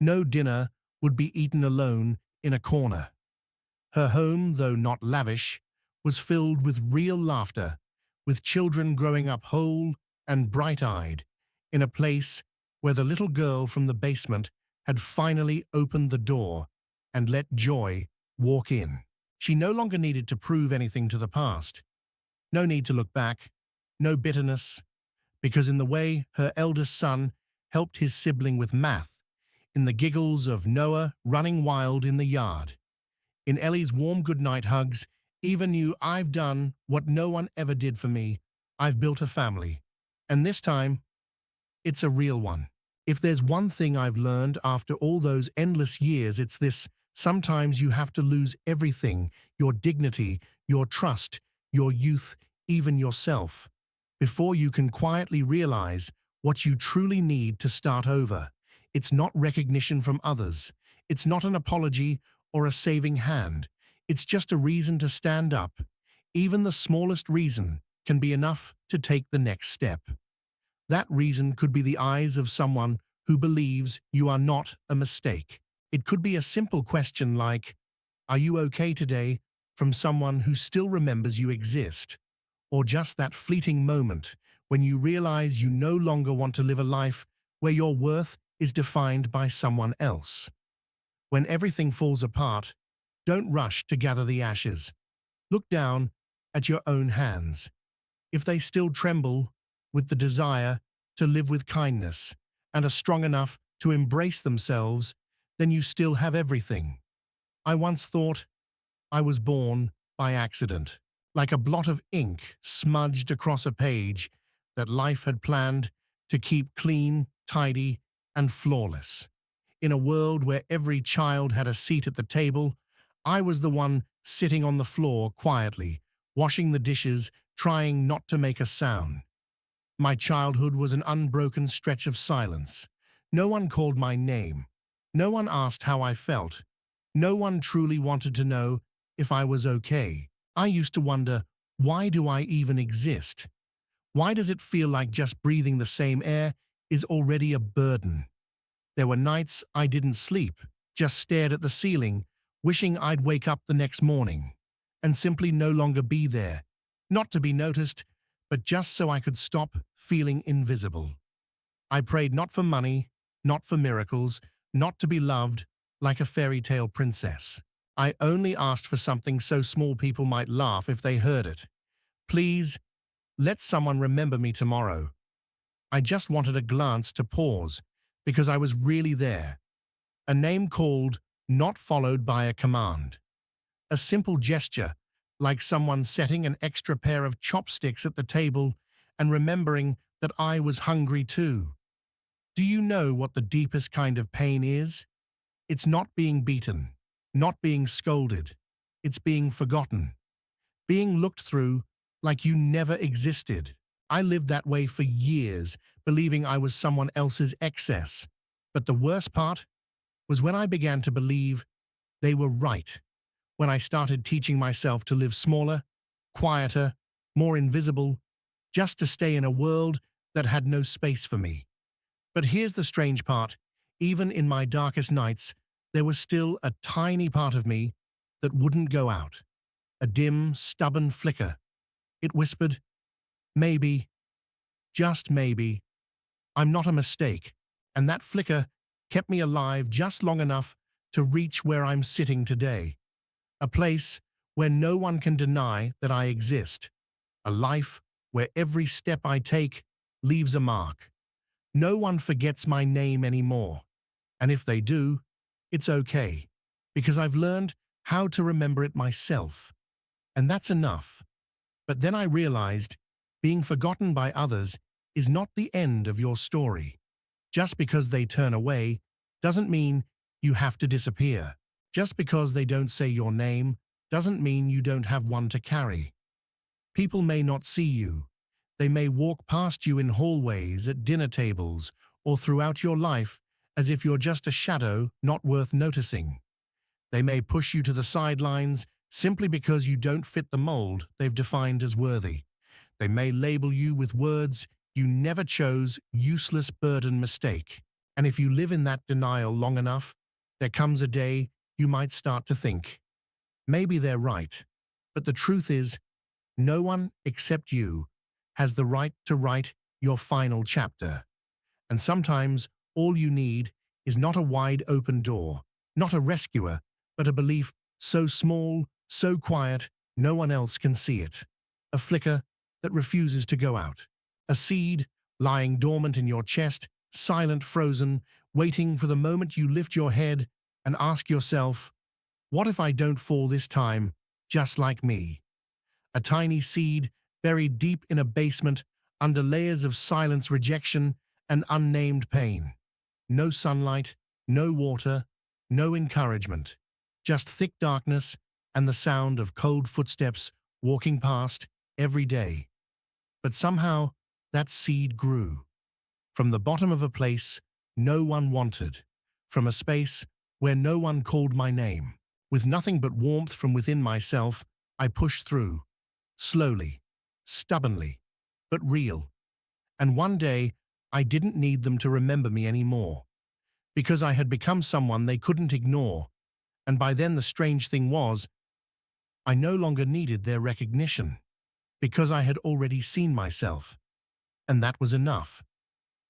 No dinner would be eaten alone in a corner. Her home, though not lavish, was filled with real laughter, with children growing up whole and bright-eyed, in a place where the little girl from the basement had finally opened the door and let joy walk in. She no longer needed to prove anything to the past. No need to look back, no bitterness, because in the way her eldest son helped his sibling with math, in the giggles of Noah running wild in the yard, in Ellie's warm goodnight hugs, Eva knew, "I've done what no one ever did for me. I've built a family. And this time, it's a real one." If there's one thing I've learned after all those endless years, it's this: sometimes you have to lose everything, your dignity, your trust, your youth, even yourself, before you can quietly realize what you truly need to start over. It's not recognition from others. It's not an apology or a saving hand. It's just a reason to stand up. Even the smallest reason can be enough to take the next step. That reason could be the eyes of someone who believes you are not a mistake. It could be a simple question like, "Are you okay today?" from someone who still remembers you exist. Or just that fleeting moment when you realize you no longer want to live a life where your worth is defined by someone else. When everything falls apart, don't rush to gather the ashes. Look down at your own hands. If they still tremble with the desire to live with kindness and are strong enough to embrace themselves, then you still have everything. I once thought I was born by accident. like a blot of ink smudged across a page that life had planned to keep clean, tidy, and flawless. In a world where every child had a seat at the table, I was the one sitting on the floor quietly, washing the dishes, trying not to make a sound. My childhood was an unbroken stretch of silence. No one called my name. No one asked how I felt. No one truly wanted to know if I was okay. I used to wonder, why do I even exist? Why does it feel like just breathing the same air is already a burden? There were nights I didn't sleep, just stared at the ceiling, wishing I'd wake up the next morning and simply no longer be there, not to be noticed, but just so I could stop feeling invisible. I prayed not for money, not for miracles, not to be loved like a fairy tale princess. I only asked for something so small people might laugh if they heard it. Please, let someone remember me tomorrow. I just wanted a glance to pause, because I was really there. A name called, not followed by a command. A simple gesture, like someone setting an extra pair of chopsticks at the table and remembering that I was hungry too. Do you know what the deepest kind of pain is? It's not being beaten, not being scolded. It's being forgotten, being looked through like you never existed. I lived that way for years, believing I was someone else's excess. But the worst part was when I began to believe they were right. When I started teaching myself to live smaller, quieter, more invisible, just to stay in a world that had no space for me. But here's the strange part. Even in my darkest nights, there was still a tiny part of me that wouldn't go out. A dim, stubborn flicker. It whispered, maybe, just maybe, I'm not a mistake. And that flicker kept me alive just long enough to reach where I'm sitting today. A place where no one can deny that I exist. A life where every step I take leaves a mark. No one forgets my name anymore. And if they do, it's okay, because I've learned how to remember it myself. And that's enough. But then I realized being forgotten by others is not the end of your story. Just because they turn away doesn't mean you have to disappear. Just because they don't say your name doesn't mean you don't have one to carry. People may not see you. They may walk past you in hallways, at dinner tables, or throughout your life as if you're just a shadow not worth noticing. They may push you to the sidelines simply because you don't fit the mold they've defined as worthy. They may label you with words you never chose, useless burden, mistake. And if you live in that denial long enough, there comes a day you might start to think, maybe they're right. But the truth is, no one except you has the right to write your final chapter. And sometimes all you need is not a wide open door, not a rescuer, but a belief so small, so quiet, no one else can see it. A flicker that refuses to go out. A seed lying dormant in your chest, silent, frozen, waiting for the moment you lift your head and ask yourself, what if I don't fall this time, just like me? A tiny seed buried deep in a basement under layers of silence, rejection, and unnamed pain. No sunlight, no water, no encouragement. Just thick darkness and the sound of cold footsteps walking past every day. But somehow, that seed grew. From the bottom of a place no one wanted. From a space where no one called my name. With nothing but warmth from within myself, I pushed through. Slowly, stubbornly, but real. And one day, I didn't need them to remember me anymore. Because I had become someone they couldn't ignore. And by then the strange thing was, I no longer needed their recognition. Because I had already seen myself. And that was enough.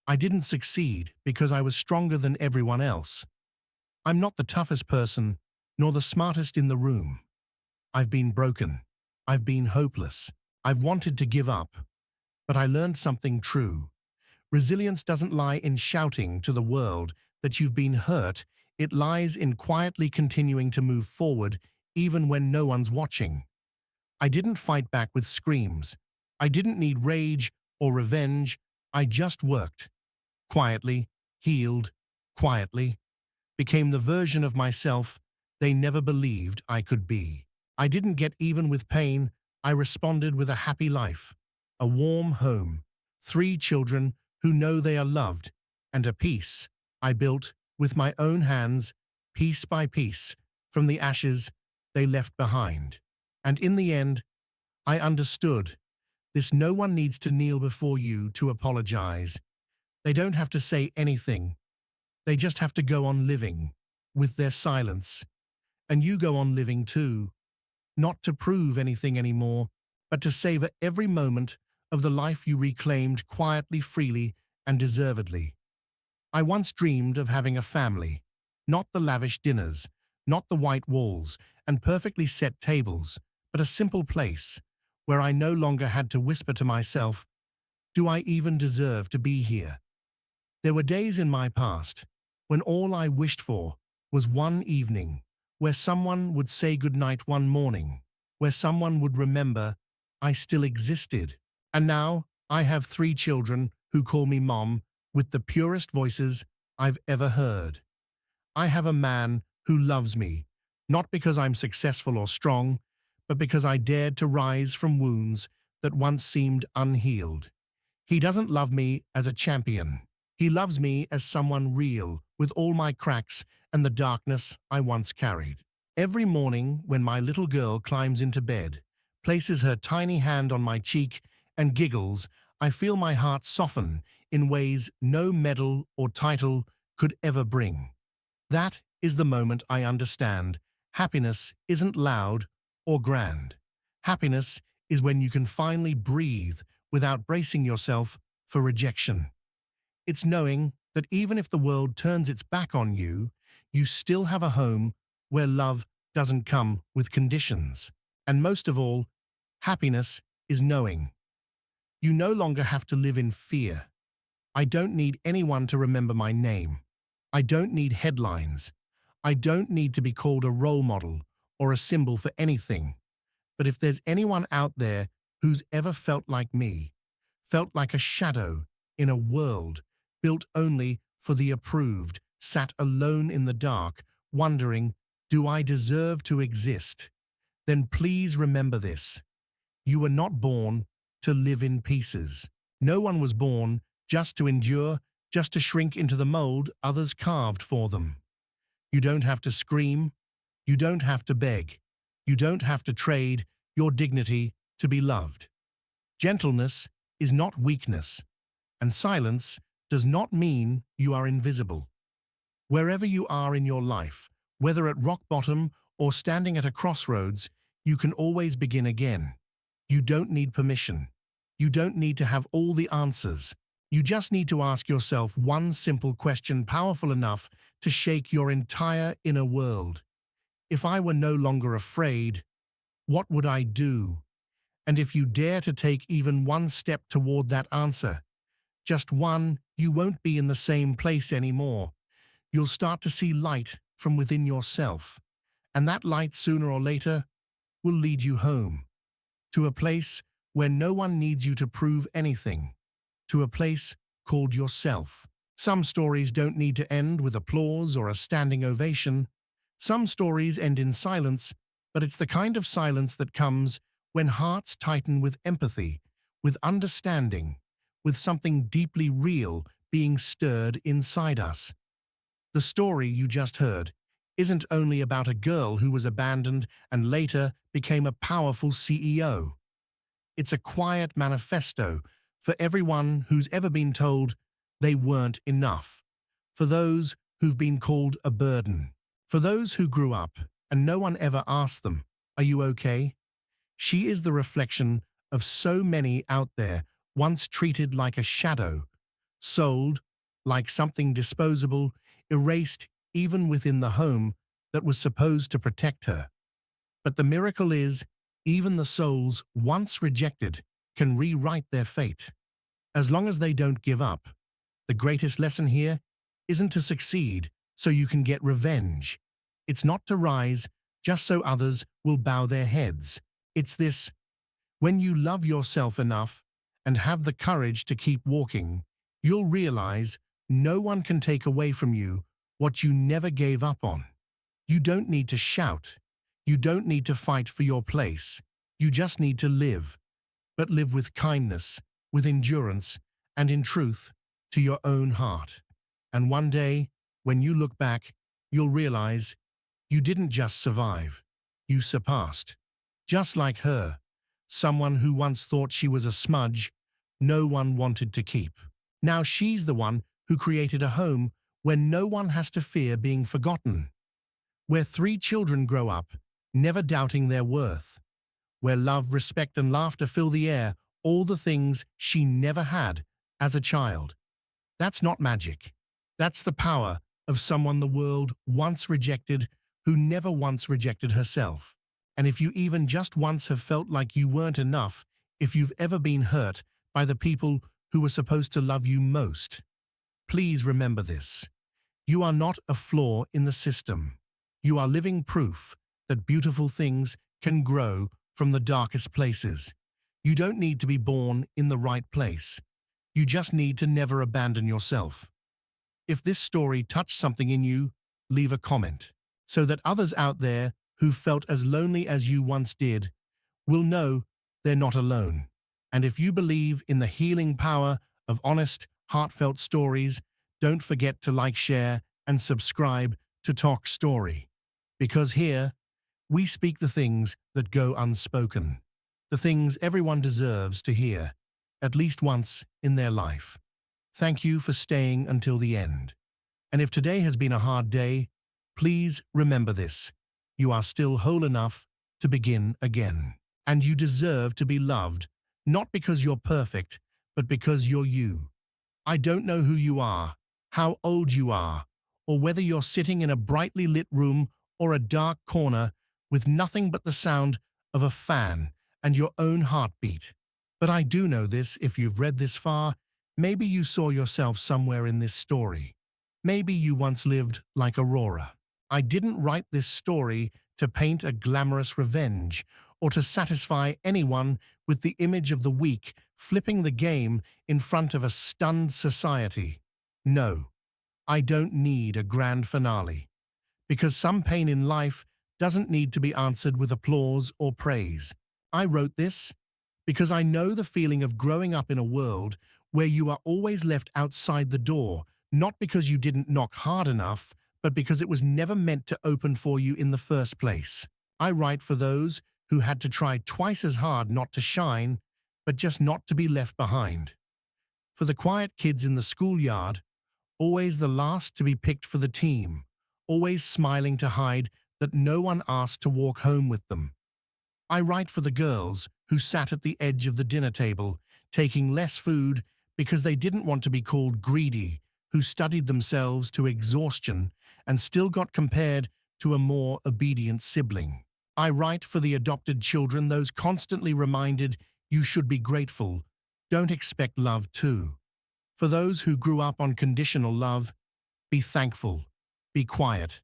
I didn't succeed because I was stronger than everyone else. I'm not the toughest person, nor the smartest in the room. I've been broken. I've been hopeless. I've wanted to give up. But I learned something true. Resilience doesn't lie in shouting to the world that you've been hurt. It lies in quietly continuing to move forward even when no one's watching. I didn't fight back with screams. I didn't need rage or revenge. I just worked. Quietly, healed, quietly, became the version of myself they never believed I could be. I didn't get even with pain. I responded with a happy life, a warm home, 3 children who know they are loved, and a peace I built with my own hands, piece by piece, from the ashes they left behind. And in the end, I understood this: no one needs to kneel before you to apologize. They don't have to say anything. They just have to go on living with their silence. And you go on living too, not to prove anything anymore, but to savor every moment of the life you reclaimed quietly, freely, and deservedly. I once dreamed of having a family, not the lavish dinners, not the white walls and perfectly set tables, but a simple place where I no longer had to whisper to myself, "Do I even deserve to be here?" There were days in my past when all I wished for was one evening, where someone would say goodnight one morning, where someone would remember I still existed. And now I have 3 children who call me Mom with the purest voices I've ever heard. I have a man who loves me, not because I'm successful or strong, but because I dared to rise from wounds that once seemed unhealed. He doesn't love me as a champion. He loves me as someone real, with all my cracks and the darkness I once carried. Every morning when my little girl climbs into bed, places her tiny hand on my cheek and giggles, I feel my heart soften in ways no medal or title could ever bring. That is the moment I understand happiness isn't loud or grand. Happiness is when you can finally breathe without bracing yourself for rejection. It's knowing that even if the world turns its back on you, you still have a home where love doesn't come with conditions. And most of all, happiness is knowing you no longer have to live in fear. I don't need anyone to remember my name. I don't need headlines. I don't need to be called a role model or a symbol for anything. But if there's anyone out there who's ever felt like me, felt like a shadow in a world built only for the approved, sat alone in the dark, wondering, do I deserve to exist? Then please remember this. You were not born to live in pieces. No one was born just to endure, just to shrink into the mold others carved for them. You don't have to scream. You don't have to beg. You don't have to trade your dignity to be loved. Gentleness is not weakness, and silence does not mean you are invisible. Wherever you are in your life, whether at rock bottom or standing at a crossroads, you can always begin again. You don't need permission. You don't need to have all the answers. You just need to ask yourself one simple question powerful enough to shake your entire inner world. If I were no longer afraid, what would I do? And if you dare to take even one step toward that answer, just one, you won't be in the same place anymore. You'll start to see light from within yourself. And that light, sooner or later, will lead you home. To a place where no one needs you to prove anything. To a place called yourself. Some stories don't need to end with applause or a standing ovation. Some stories end in silence, but it's the kind of silence that comes when hearts tighten with empathy, with understanding, with something deeply real being stirred inside us. The story you just heard isn't only about a girl who was abandoned and later became a powerful CEO. It's a quiet manifesto for everyone who's ever been told they weren't enough, for those who've been called a burden, for those who grew up and no one ever asked them, "Are you okay?" She is the reflection of so many out there, once treated like a shadow, sold like something disposable, erased even within the home that was supposed to protect her. But the miracle is, even the souls once rejected can rewrite their fate. As long as they don't give up. The greatest lesson here isn't to succeed so you can get revenge. It's not to rise just so others will bow their heads. It's this: when you love yourself enough and have the courage to keep walking, you'll realize no one can take away from you what you never gave up on. You don't need to shout. You don't need to fight for your place. You just need to live, but live with kindness, with endurance, and in truth to your own heart. And one day, when you look back, you'll realize you didn't just survive, you surpassed. Just like her, someone who once thought she was a smudge no one wanted to keep. Now she's the one who created a home where no one has to fear being forgotten, where 3 children grow up, never doubting their worth, where love, respect, and laughter fill the air, all the things she never had as a child. That's not magic. That's the power of someone the world once rejected, who never once rejected herself. And if you even just once have felt like you weren't enough, if you've ever been hurt by the people who were supposed to love you most, please remember this. You are not a flaw in the system. You are living proof that beautiful things can grow from the darkest places. You don't need to be born in the right place. You just need to never abandon yourself. If this story touched something in you, leave a comment, so that others out there who felt as lonely as you once did will know they're not alone. And if you believe in the healing power of honest, heartfelt stories, don't forget to like, share, and subscribe to Toch Story. Because here, we speak the things that go unspoken, the things everyone deserves to hear, at least once in their life. Thank you for staying until the end. And if today has been a hard day, please remember this: you are still whole enough to begin again. And you deserve to be loved, not because you're perfect, but because you're you. I don't know who you are, how old you are, or whether you're sitting in a brightly lit room or a dark corner with nothing but the sound of a fan and your own heartbeat. But I do know this: if you've read this far, maybe you saw yourself somewhere in this story. Maybe you once lived like Aurora. I didn't write this story to paint a glamorous revenge or to satisfy anyone with the image of the weak flipping the game in front of a stunned society. No, I don't need a grand finale, because some pain in life doesn't need to be answered with applause or praise. I wrote this because I know the feeling of growing up in a world where you are always left outside the door, not because you didn't knock hard enough, but because it was never meant to open for you in the first place. I write for those who had to try twice as hard not to shine, but just not to be left behind. For the quiet kids in the schoolyard, always the last to be picked for the team, always smiling to hide that no one asked to walk home with them. I write for the girls who sat at the edge of the dinner table, taking less food because they didn't want to be called greedy, who studied themselves to exhaustion and still got compared to a more obedient sibling. I write for the adopted children, those constantly reminded you should be grateful, don't expect love too. For those who grew up on conditional love, be thankful, be quiet,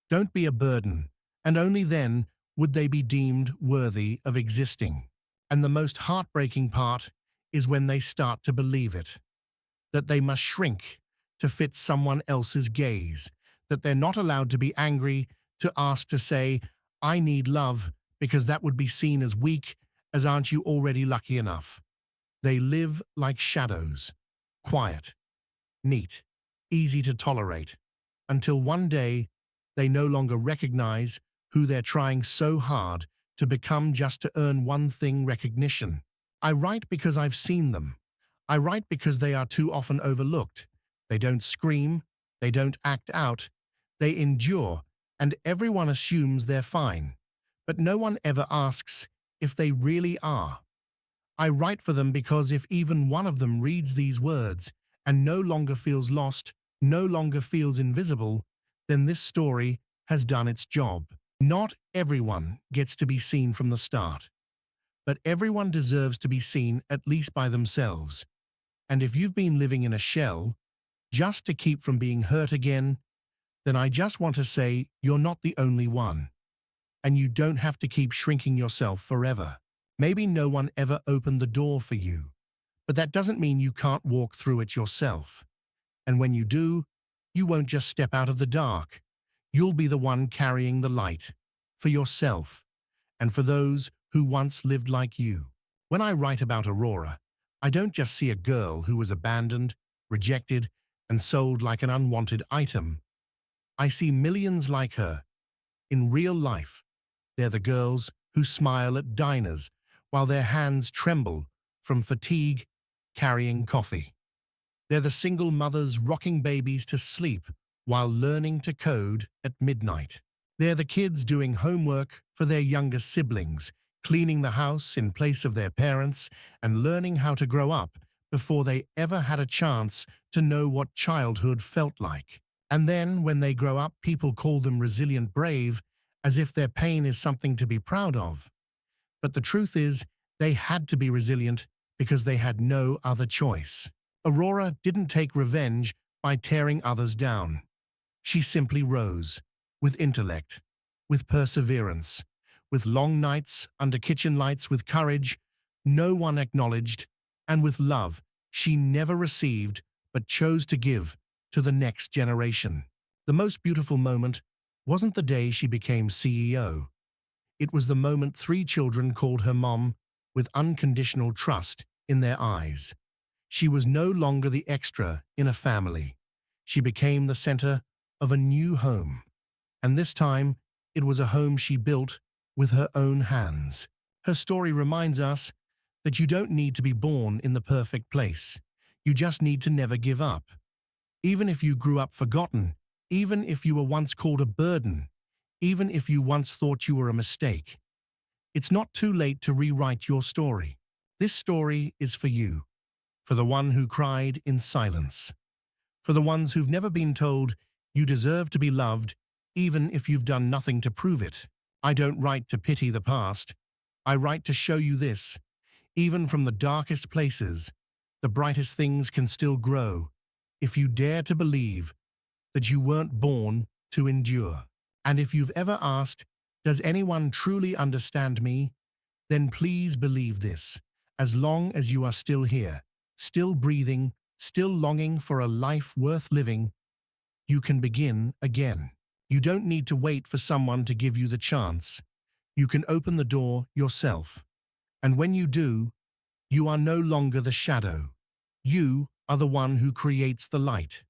don't be a burden, and only then would they be deemed worthy of existing. And the most heartbreaking part is when they start to believe it, that they must shrink to fit someone else's gaze, that they're not allowed to be angry, to ask to say, I need love, because that would be seen as weak, as aren't you already lucky enough. They live like shadows, quiet, neat, easy to tolerate, until one day they no longer recognize who they're trying so hard to become just to earn one thing: recognition. I write because I've seen them. I write because they are too often overlooked. They don't scream, they don't act out, they endure, and everyone assumes they're fine. But no one ever asks if they really are. I write for them because if even one of them reads these words and no longer feels lost, no longer feels invisible, then this story has done its job. Not everyone gets to be seen from the start, but everyone deserves to be seen at least by themselves. And if you've been living in a shell just to keep from being hurt again, then I just want to say you're not the only one. and you don't have to keep shrinking yourself forever. Maybe no one ever opened the door for you, but that doesn't mean you can't walk through it yourself. And when you do, you won't just step out of the dark. You'll be the one carrying the light for yourself and for those who once lived like you. When I write about Aurora, I don't just see a girl who was abandoned, rejected, and sold like an unwanted item. I see millions like her. In real life, they're the girls who smile at diners while their hands tremble from fatigue carrying coffee. They're the single mothers rocking babies to sleep while learning to code at midnight. They're the kids doing homework for their younger siblings, cleaning the house in place of their parents, and learning how to grow up before they ever had a chance to know what childhood felt like. And then, when they grow up, people call them resilient brave, as if their pain is something to be proud of. But the truth is, they had to be resilient because they had no other choice. Aurora didn't take revenge by tearing others down. She simply rose, with intellect, with perseverance, with long nights under kitchen lights, with courage no one acknowledged, and with love she never received but chose to give to the next generation. The most beautiful moment wasn't the day she became CEO. It was the moment 3 children called her mom with unconditional trust in their eyes. She was no longer the extra in a family. She became the center of a new home. And this time, it was a home she built with her own hands. Her story reminds us that you don't need to be born in the perfect place. You just need to never give up. Even if you grew up forgotten, even if you were once called a burden, even if you once thought you were a mistake, it's not too late to rewrite your story. This story is for you, for the one who cried in silence, for the ones who've never been told you deserve to be loved, even if you've done nothing to prove it. I don't write to pity the past. I write to show you this. Even from the darkest places, the brightest things can still grow if you dare to believe that you weren't born to endure. And if you've ever asked, does anyone truly understand me? Then please believe this. As long as you are still here, still breathing, still longing for a life worth living, you can begin again. You don't need to wait for someone to give you the chance. You can open the door yourself. And when you do, you are no longer the shadow. You are the one who creates the light.